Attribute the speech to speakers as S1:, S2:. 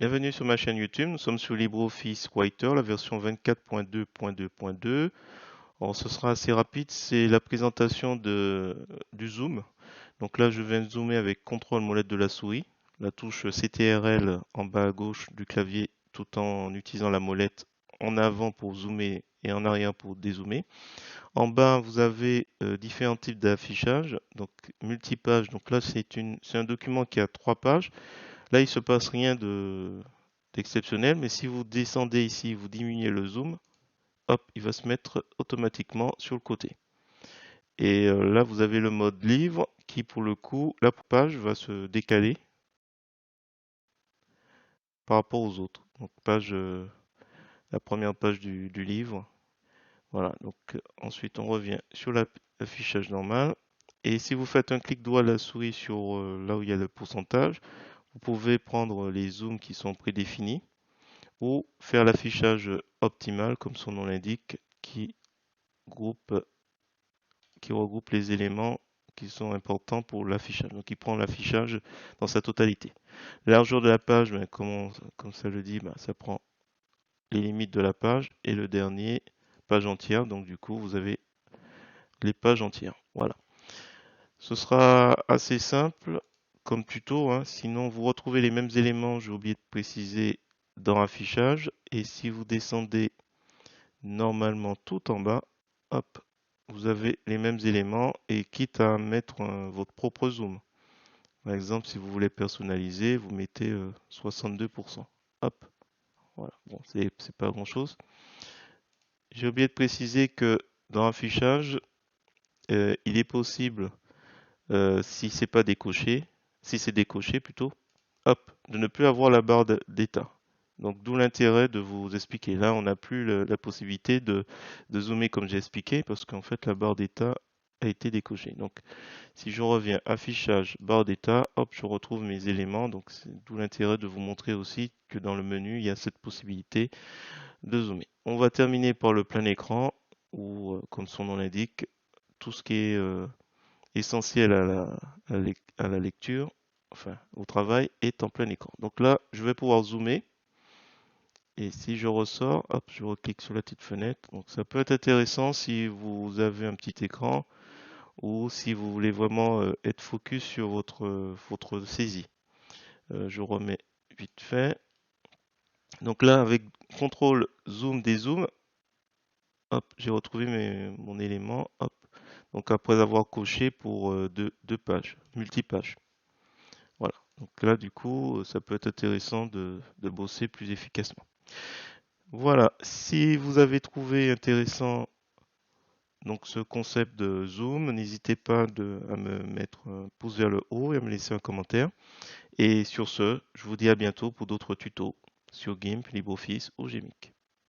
S1: Bienvenue sur ma chaîne YouTube. Nous sommes sur LibreOffice Writer, la version 24.2.2.2. Alors, ce sera assez rapide. C'est la présentation du zoom. Donc là, je viens de zoomer avec contrôle molette de la souris, la touche CTRL en bas à gauche du clavier, tout en utilisant la molette en avant pour zoomer et en arrière pour dézoomer. En bas, vous avez différents types d'affichage. Donc multipage. Donc là, c'est un document qui a 3 pages. Là, il se passe rien d'exceptionnel, mais si vous descendez ici, vous diminuez le zoom, hop, il va se mettre automatiquement sur le côté. Et là, vous avez le mode livre qui, pour le coup, la page va se décaler par rapport aux autres. Donc, la première page du livre. Voilà. Donc, ensuite, on revient sur l'affichage normal. Et si vous faites un clic droit de la souris sur là où il y a le pourcentage, vous pouvez prendre les zooms qui sont prédéfinis ou faire l'affichage optimal, comme son nom l'indique, groupe, qui regroupe les éléments qui sont importants pour l'affichage. Donc il prend l'affichage dans sa totalité. La largeur de la page, ben, comme ça le dit, ben, ça prend les limites de la page et le dernier, page entière. Donc du coup, vous avez les pages entières. Voilà. Ce sera assez simple comme tuto, hein. Sinon, vous retrouvez les mêmes éléments, j'ai oublié de préciser, dans affichage. Et si vous descendez normalement tout en bas, hop, vous avez les mêmes éléments et quitte à mettre votre propre zoom. Par exemple, si vous voulez personnaliser, vous mettez 62%. Hop, voilà. Bon, c'est pas grand-chose. J'ai oublié de préciser que dans affichage, il est possible, si c'est pas décoché, si c'est décoché plutôt, hop, de ne plus avoir la barre d'état. Donc d'où l'intérêt de vous expliquer. Là, on n'a plus la possibilité de zoomer comme j'ai expliqué parce qu'en fait la barre d'état a été décochée. Donc si je reviens affichage, barre d'état, hop, je retrouve mes éléments. Donc c'est d'où l'intérêt de vous montrer aussi que dans le menu, il y a cette possibilité de zoomer. On va terminer par le plein écran où, comme son nom l'indique, tout ce qui est essentiel à la lecture, enfin au travail, est en plein écran. Donc là, je vais pouvoir zoomer. Et si je ressors, hop, je reclique sur la petite fenêtre. Donc ça peut être intéressant si vous avez un petit écran ou si vous voulez vraiment être focus sur votre saisie. Je remets vite fait. Donc là, avec contrôle zoom dézoom, hop, j'ai retrouvé mon élément. Hop. Donc après avoir coché pour deux pages, multipage. Voilà. Donc là, du coup, ça peut être intéressant de bosser plus efficacement. Voilà. Si vous avez trouvé intéressant donc ce concept de zoom, n'hésitez pas à me mettre un pouce vers le haut et à me laisser un commentaire. Et sur ce, je vous dis à bientôt pour d'autres tutos sur GIMP, LibreOffice ou GMIC.